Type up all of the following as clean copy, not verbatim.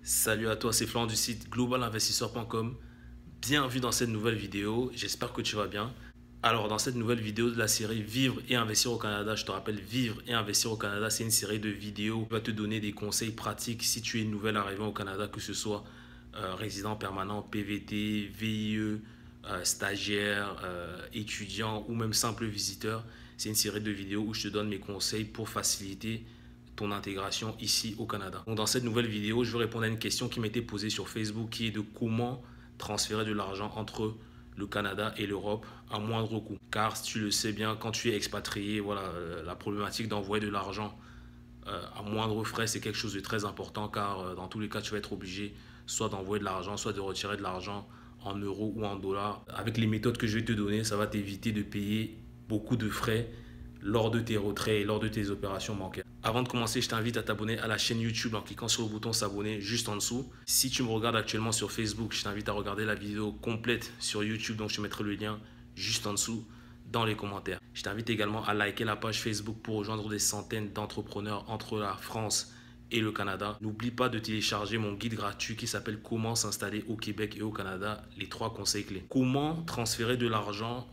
Salut à toi, c'est Florent du site globalinvestisseur.com. Bienvenue dans cette nouvelle vidéo, j'espère que tu vas bien. Alors dans cette nouvelle vidéo de la série Vivre et investir au Canada, je te rappelle Vivre et investir au Canada, c'est une série de vidéos qui va te donner des conseils pratiques si tu es une nouvelle arrivée au Canada, que ce soit résident permanent, PVT, VIE, stagiaire, étudiant ou même simple visiteur. C'est une série de vidéos où je te donne mes conseils pour faciliter ton intégration ici au Canada. Donc dans cette nouvelle vidéo, je vais répondre à une question qui m'était posée sur Facebook qui est de comment transférer de l'argent entre le Canada et l'Europe à moindre coût. Car tu le sais bien, quand tu es expatrié, voilà, la problématique d'envoyer de l'argent à moindre frais, c'est quelque chose de très important car dans tous les cas, tu vas être obligé soit d'envoyer de l'argent, soit de retirer de l'argent en euros ou en dollars. Avec les méthodes que je vais te donner, ça va t'éviter de payer beaucoup de frais lors de tes retraits et lors de tes opérations bancaires. Avant de commencer, je t'invite à t'abonner à la chaîne YouTube en cliquant sur le bouton s'abonner juste en dessous. Si tu me regardes actuellement sur Facebook, je t'invite à regarder la vidéo complète sur YouTube, donc je te mettrai le lien juste en dessous dans les commentaires. Je t'invite également à liker la page Facebook pour rejoindre des centaines d'entrepreneurs entre la France et le Canada. N'oublie pas de télécharger mon guide gratuit qui s'appelle Comment s'installer au Québec et au Canada, les 3 conseils clés. Comment transférer de l'argent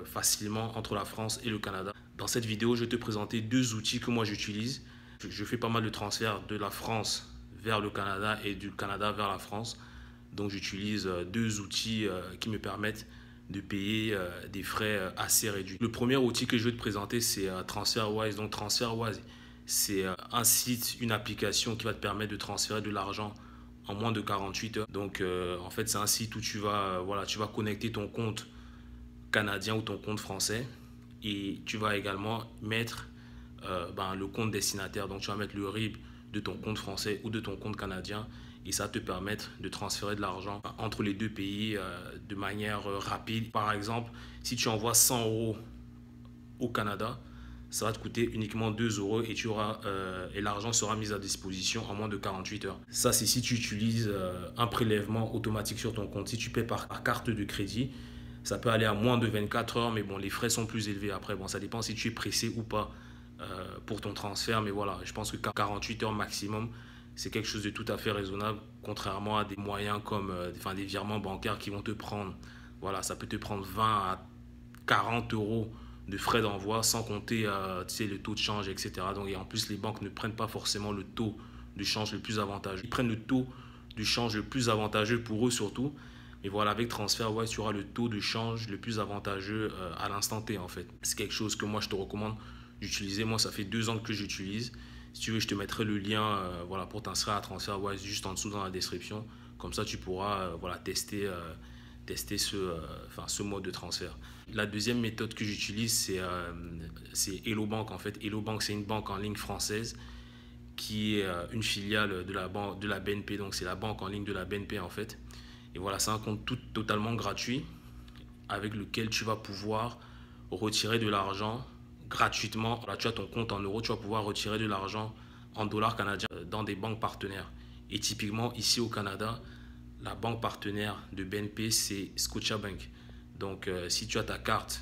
facilement entre la France et le Canada. Dans cette vidéo, je vais te présenter 2 outils que moi j'utilise. Je fais pas mal de transferts de la France vers le Canada et du Canada vers la France. Donc j'utilise 2 outils qui me permettent de payer des frais assez réduits. Le premier outil que je vais te présenter, c'est TransferWise. Donc TransferWise, c'est un site, une application qui va te permettre de transférer de l'argent en moins de 48 heures. Donc en fait, c'est un site où tu vas connecter ton compte canadien ou ton compte français et tu vas également mettre le compte destinataire. Donc tu vas mettre le RIB de ton compte français ou de ton compte canadien et ça va te permettre de transférer de l'argent entre les 2 pays de manière rapide. Par exemple, si tu envoies 100 € au Canada, ça va te coûter uniquement 2 € et l'argent sera mis à disposition en moins de 48 heures. Ça, c'est si tu utilises un prélèvement automatique sur ton compte. Si tu paies par carte de crédit, ça peut aller à moins de 24 heures, mais bon, les frais sont plus élevés après. Bon, ça dépend si tu es pressé ou pas pour ton transfert, mais voilà, je pense que 48 heures maximum, c'est quelque chose de tout à fait raisonnable, contrairement à des moyens comme des virements bancaires qui vont te prendre, voilà, ça peut te prendre 20 à 40 € de frais d'envoi, sans compter le taux de change, etc. Donc, et en plus, les banques ne prennent pas forcément le taux de change le plus avantageux. Ils prennent le taux de change le plus avantageux pour eux surtout. Mais voilà, avec TransferWise, tu auras le taux de change le plus avantageux à l'instant T en fait. C'est quelque chose que moi je te recommande d'utiliser. Moi, ça fait 2 ans que j'utilise. Si tu veux, je te mettrai le lien pour t'inscrire à TransferWise juste en dessous dans la description. Comme ça, tu pourras tester ce mode de transfert. La deuxième méthode que j'utilise, c'est Hello Bank. En fait, Hello Bank, c'est une banque en ligne française qui est une filiale de la BNP. Donc, c'est la banque en ligne de la BNP en fait. Et voilà, c'est un compte totalement gratuit avec lequel tu vas pouvoir retirer de l'argent gratuitement. Là, tu as ton compte en euros, tu vas pouvoir retirer de l'argent en dollars canadiens dans des banques partenaires. Et typiquement, ici au Canada, la banque partenaire de BNP, c'est Scotiabank. Donc, si tu as ta carte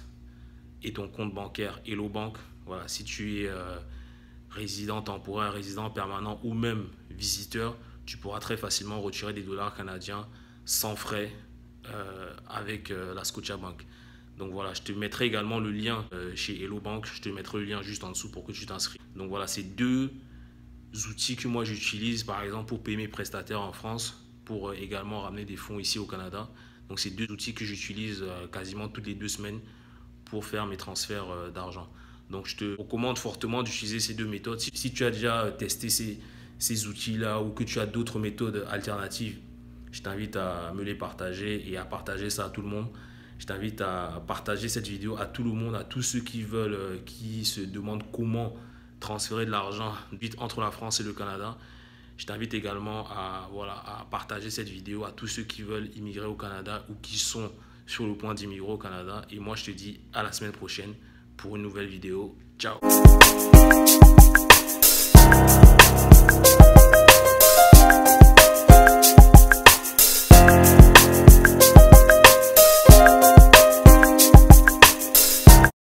et ton compte bancaire Hello Bank, voilà, si tu es résident temporaire, résident permanent ou même visiteur, tu pourras très facilement retirer des dollars canadiens sans frais avec la Scotiabank. Donc voilà, je te mettrai également le lien chez Hello Bank, je te mettrai le lien juste en dessous pour que tu t'inscris. Donc voilà, c'est 2 outils que moi j'utilise par exemple pour payer mes prestataires en France, pour également ramener des fonds ici au Canada. Donc c'est 2 outils que j'utilise quasiment toutes les 2 semaines pour faire mes transferts d'argent. Donc je te recommande fortement d'utiliser ces 2 méthodes. Si tu as déjà testé ces outils-là ou que tu as d'autres méthodes alternatives, je t'invite à me les partager et à partager ça à tout le monde. Je t'invite à partager cette vidéo à tout le monde, à tous ceux qui veulent, qui se demandent comment transférer de l'argent vite entre la France et le Canada. Je t'invite également à partager cette vidéo à tous ceux qui veulent immigrer au Canada ou qui sont sur le point d'immigrer au Canada. Et moi, je te dis à la semaine prochaine pour une nouvelle vidéo. Ciao!